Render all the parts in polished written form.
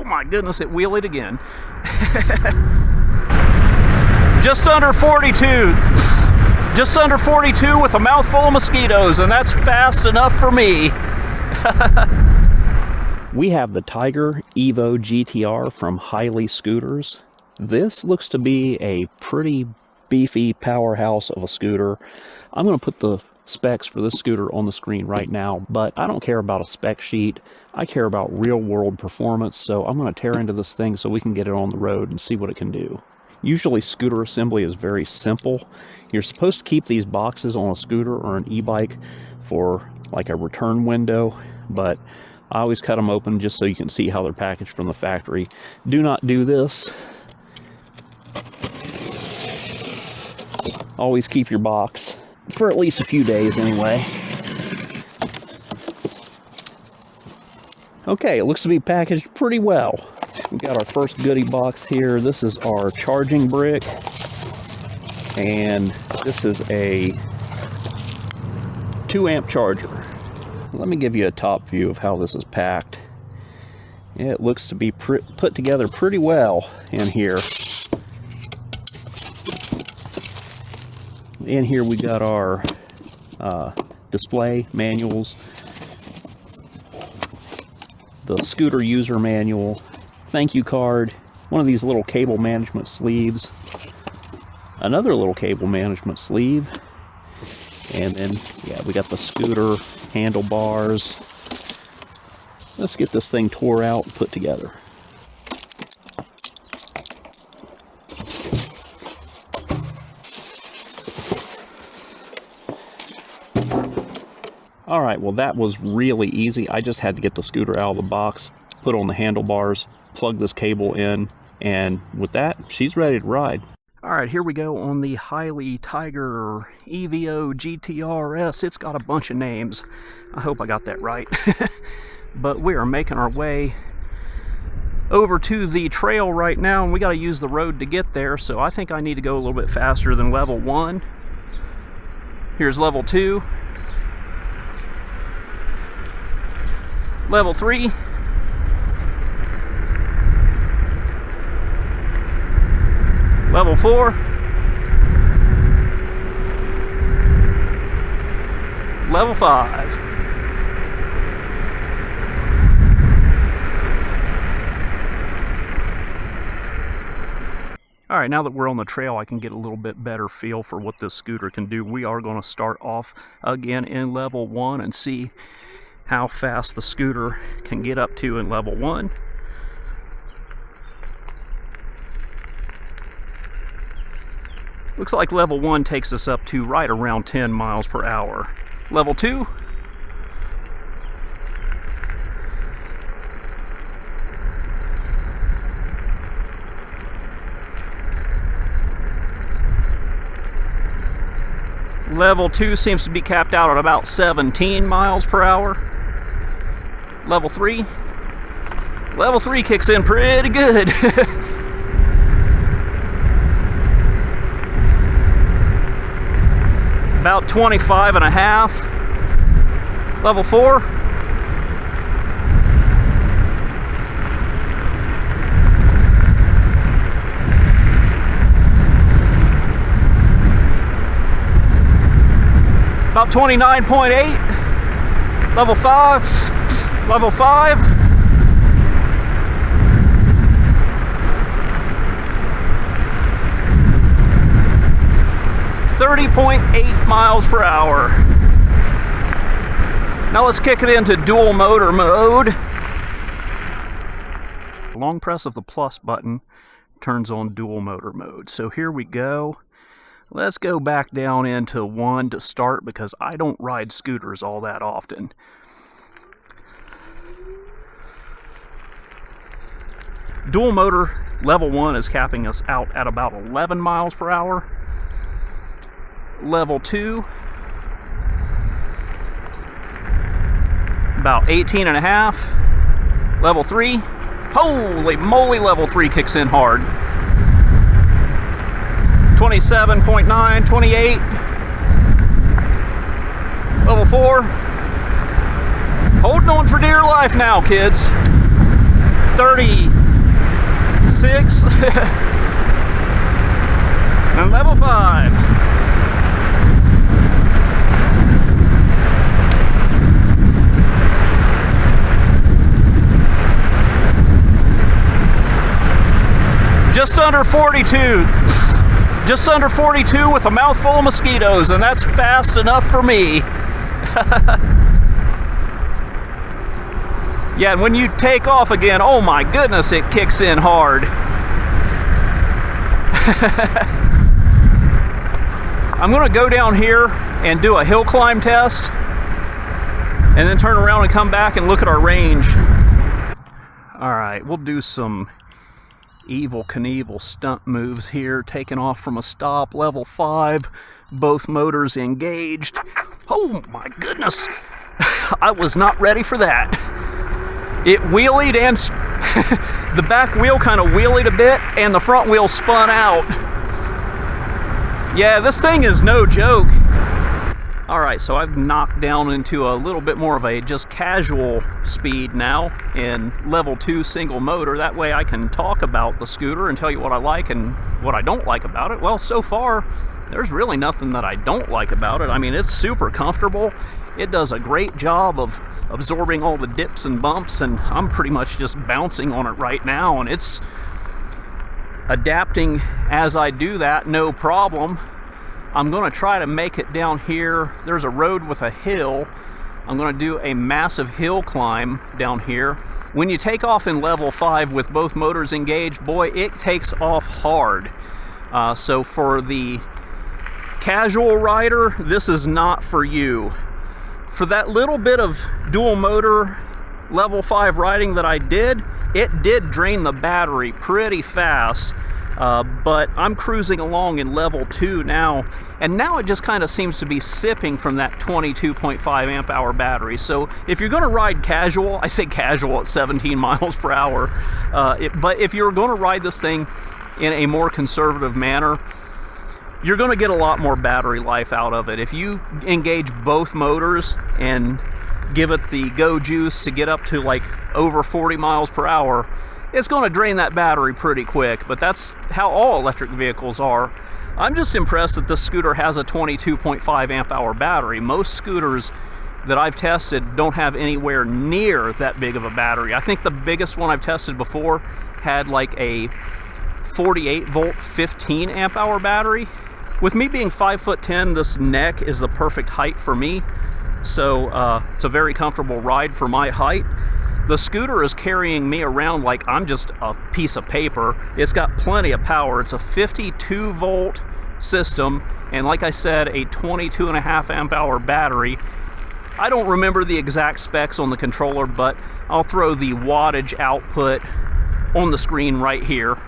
my goodness, it wheelied again. Just under 42. Just under 42 with a mouthful of mosquitoes, and that's fast enough for me. We have the Tiger Evo GTR from Hiley Scooters. This looks to be a pretty beefy powerhouse of a scooter. I'm going to put the specs for this scooter on the screen right now, but I don't care about a spec sheet. I care about real world performance, so I'm going to tear into this thing so we can get it on the road and see what it can do. Usually scooter assembly is very simple. You're supposed to keep these boxes on a scooter or an e-bike for like a return window, but I always cut them open just so you can see how they're packaged from the factory. Do not do this. Always keep your box for at least a few days anyway. Okay, it looks to be packaged pretty well. We got our first goodie box here. This is our charging brick, and this is a 2-amp charger. Let me give you a top view of how this is packed. It looks to be put together pretty well in here. In here we got our display manuals, the scooter user manual, thank you card, one of these little cable management sleeves, another little cable management sleeve, and then yeah, we got the scooter handlebars. Let's get this thing tore out and put together. Alright, well that was really easy. I just had to get the scooter out of the box, put on the handlebars, plug this cable in, and with that, she's ready to ride. Alright, here we go on the Hiley Tiger Evo GTRS. It's got a bunch of names. I hope I got that right. But we are making our way over to the trail right now, and we got to use the road to get there, so I think I need to go a little bit faster than level 1. Here's level 2. Level 3. Level 4. Level 5. Alright, now that we're on the trail, I can get a little bit better feel for what this scooter can do. We are going to start off again in level 1 and see how fast the scooter can get up to in level 1. Looks like level 1 takes us up to right around 10 miles per hour. Level 2. Level 2 seems to be capped out at about 17 miles per hour. Level 3. Level 3 kicks in pretty good. About 25 and a half. Level 4. About 29.8. Level 5. Level 5. 30.8 miles per hour. Now let's kick it into dual motor mode. Long press of the plus button turns on dual motor mode. So here we go. Let's go back down into 1 to start because I don't ride scooters all that often. Dual motor level 1 is capping us out at about 11 miles per hour. Level 2, about 18 and a half. Level 3, holy moly, level 3 kicks in hard. 27.9, 28. Level 4. Holding on for dear life now, kids. 36 and level 5. Just under 42. Just under 42 with a mouthful of mosquitoes, and that's fast enough for me. Yeah, and when you take off again, oh my goodness, it kicks in hard. I'm gonna go down here and do a hill climb test, and then turn around and come back and look at our range. All right, we'll do some Evel Knievel stunt moves here, taking off from a stop, level 5, both motors engaged. Oh my goodness, I was not ready for that. It wheelied and the back wheel kind of wheelied a bit and the front wheel spun out. Yeah, this thing is no joke. All right, so I've knocked down into a little bit more of a just casual speed now in level 2 single motor. That way I can talk about the scooter and tell you what I like and what I don't like about it. Well, so far, there's really nothing that I don't like about it. I mean, it's super comfortable. It does a great job of absorbing all the dips and bumps, and I'm pretty much just bouncing on it right now, and it's adapting as I do that, no problem. I'm going to try to make it down here. There's a road with a hill. I'm going to do a massive hill climb down here. When you take off in level 5 with both motors engaged, boy, it takes off hard. So for the casual rider, this is not for you. For that little bit of dual motor level 5 riding that I did, it did drain the battery pretty fast. But I'm cruising along in level 2 now, and now it just kind of seems to be sipping from that 22.5 amp hour battery. So if you're going to ride casual, I say casual at 17 miles per hour, but if you're going to ride this thing in a more conservative manner, you're going to get a lot more battery life out of it. If you engage both motors and give it the go juice to get up to like over 40 miles per hour, it's going to drain that battery pretty quick, but that's how all electric vehicles are. I'm just impressed that this scooter has a 22.5 amp hour battery. Most scooters that I've tested don't have anywhere near that big of a battery. I think the biggest one I've tested before had like a 48 volt 15 amp hour battery. With me being 5'10", this neck is the perfect height for me, so it's a very comfortable ride for my height. The scooter is carrying me around like I'm just a piece of paper. It's got plenty of power. It's a 52 volt system, and like I said, a 22.5 amp hour battery. I don't remember the exact specs on the controller, but I'll throw the wattage output on the screen right here.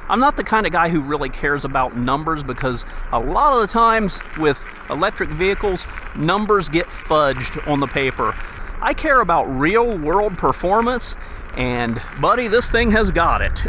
I'm not the kind of guy who really cares about numbers, because a lot of the times with electric vehicles, numbers get fudged on the paper. I care about real world performance, and buddy, this thing has got it.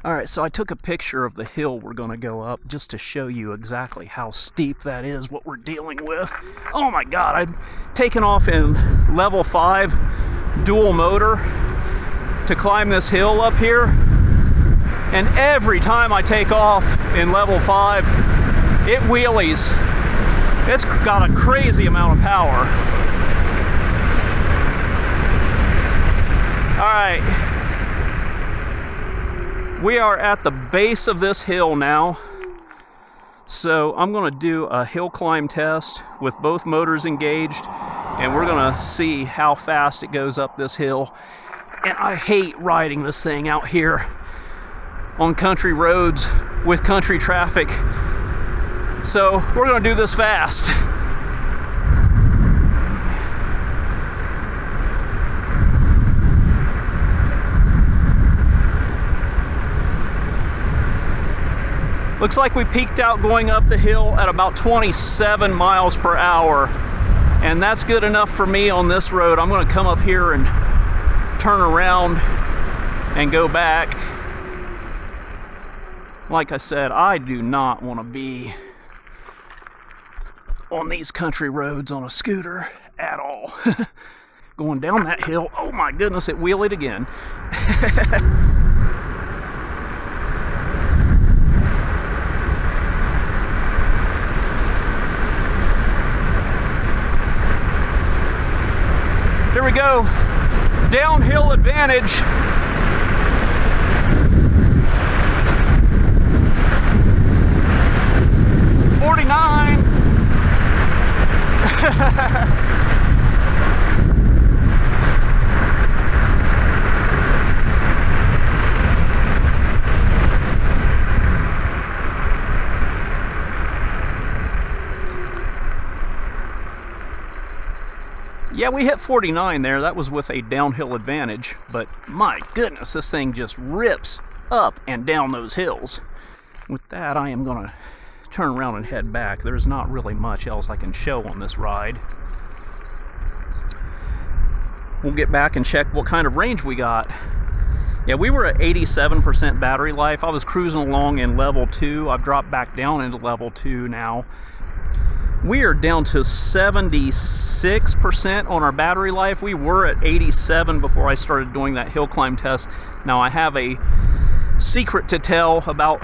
Alright, so I took a picture of the hill we're going to go up just to show you exactly how steep that is, what we're dealing with. Oh my god, I'd taken off in level 5 dual motor to climb this hill up here, and every time I take off in level 5, it wheelies. It's got a crazy amount of power. Alright, we are at the base of this hill now, so I'm going to do a hill climb test with both motors engaged, and we're going to see how fast it goes up this hill. And I hate riding this thing out here on country roads with country traffic, so we're going to do this fast. Looks like we peaked out going up the hill at about 27 miles per hour, and that's good enough for me on this road. I'm going to come up here and turn around and go back. Like I said, I do not want to be on these country roads on a scooter at all. going down that hill. Oh my goodness, it wheelied again. Here we go. Downhill advantage. Yeah, we hit 49 there. That was with a downhill advantage, but my goodness, this thing just rips up and down those hills. With that, I am going to turn around and head back. There's not really much else I can show on this ride. We'll get back and check what kind of range we got. Yeah, we were at 87% battery life. I was cruising along in level 2. I've dropped back down into level 2 now. We are down to 76% on our battery life. We were at 87 before I started doing that hill climb test. Now I have a secret to tell about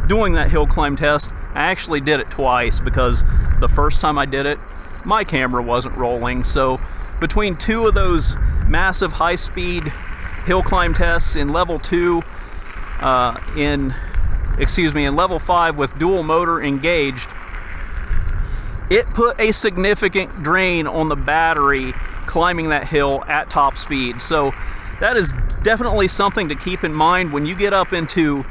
doing that hill climb test. I actually did it twice because the first time I did it, my camera wasn't rolling. So between two of those massive high-speed hill climb tests in level 2, in level 5 with dual motor engaged, it put a significant drain on the battery climbing that hill at top speed. So that is definitely something to keep in mind when you get up into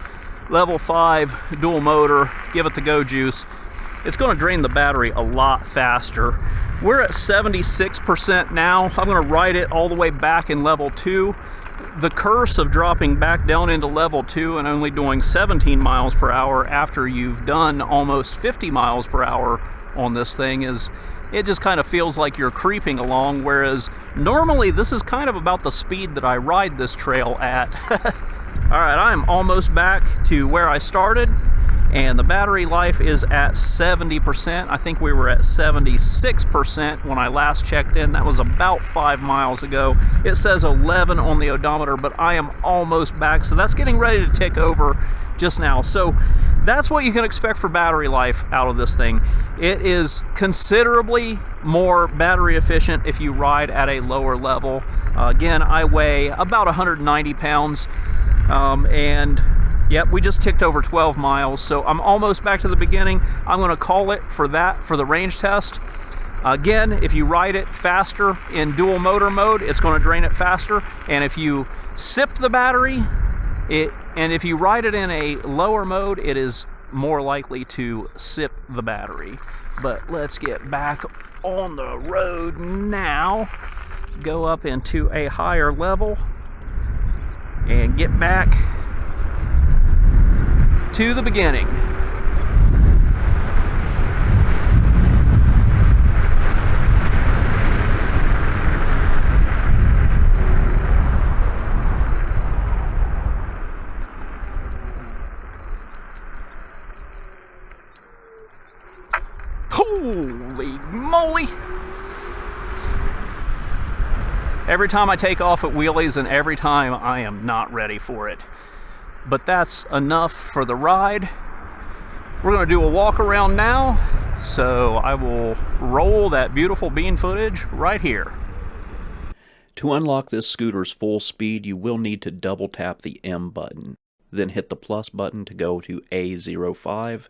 level 5 dual motor, give it the go juice. It's going to drain the battery a lot faster. We're at 76% now. I'm going to ride it all the way back in level 2. The curse of dropping back down into level 2 and only doing 17 miles per hour after you've done almost 50 miles per hour on this thing is it just kind of feels like you're creeping along, whereas normally this is kind of about the speed that I ride this trail at. Alright, I'm almost back to where I started, and the battery life is at 70%. I think we were at 76% when I last checked in. That was about 5 miles ago. It says 11 on the odometer, but I am almost back, so that's getting ready to tick over just now. So that's what you can expect for battery life out of this thing. It is considerably more battery efficient if you ride at a lower level. Again, I weigh about 190 pounds, and yep, we just ticked over 12 miles, so I'm almost back to the beginning. I'm going to call it for that for the range test. Again, if you ride it faster in dual motor mode, it's going to drain it faster, and if you sip the battery, and if you ride it in a lower mode, it is more likely to sip the battery. But let's get back on the road now, go up into a higher level, and get back to the beginning. Holy moly! Every time I take off at wheelies, and every time I am not ready for it. But that's enough for the ride. We're going to do a walk around now, so I will roll that beautiful bean footage right here. To unlock this scooter's full speed, you will need to double tap the M button, then hit the plus button to go to A05.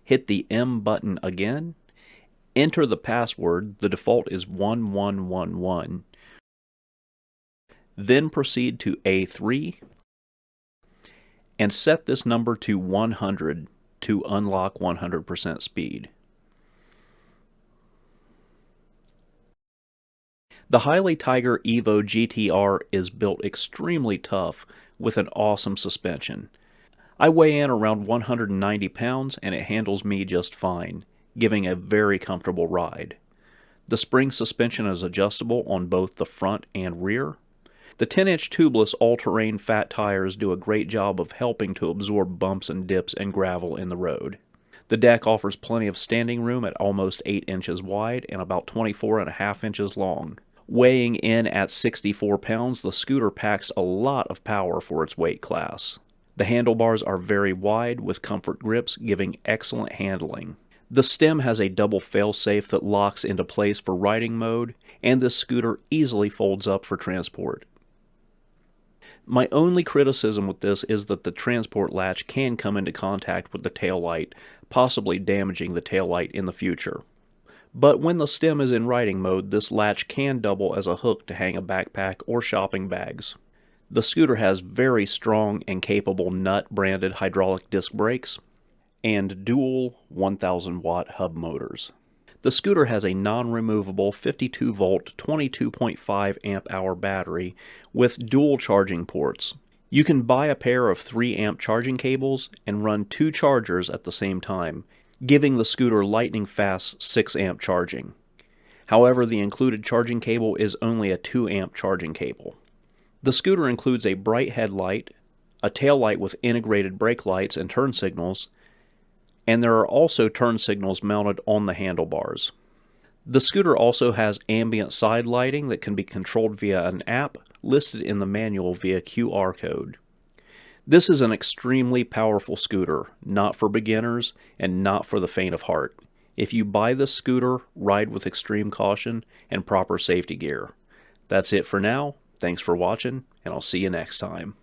Hit the M button again. Enter the password. The default is 1111. Then proceed to A3 and set this number to 100 to unlock 100% speed. The Hiley Tiger Evo GTR is built extremely tough with an awesome suspension. I weigh in around 190 pounds and it handles me just fine, giving a very comfortable ride. The spring suspension is adjustable on both the front and rear. The 10-inch tubeless all-terrain fat tires do a great job of helping to absorb bumps and dips and gravel in the road. The deck offers plenty of standing room at almost 8 inches wide and about 24.5 inches long. Weighing in at 64 pounds, the scooter packs a lot of power for its weight class. The handlebars are very wide with comfort grips, giving excellent handling. The stem has a double fail-safe that locks into place for riding mode, and this scooter easily folds up for transport. My only criticism with this is that the transport latch can come into contact with the taillight, possibly damaging the taillight in the future. But when the stem is in riding mode, this latch can double as a hook to hang a backpack or shopping bags. The scooter has very strong and capable Nut-branded hydraulic disc brakes and dual 1000-watt hub motors. The scooter has a non-removable 52-volt 22.5 amp-hour battery with dual charging ports. You can buy a pair of 3 amp charging cables and run 2 chargers at the same time, giving the scooter lightning-fast 6 amp charging. However, the included charging cable is only a 2 amp charging cable. The scooter includes a bright headlight, a taillight with integrated brake lights and turn signals, and there are also turn signals mounted on the handlebars. The scooter also has ambient side lighting that can be controlled via an app listed in the manual via QR code. This is an extremely powerful scooter, not for beginners and not for the faint of heart. If you buy this scooter, ride with extreme caution and proper safety gear. That's it for now. Thanks for watching, and I'll see you next time.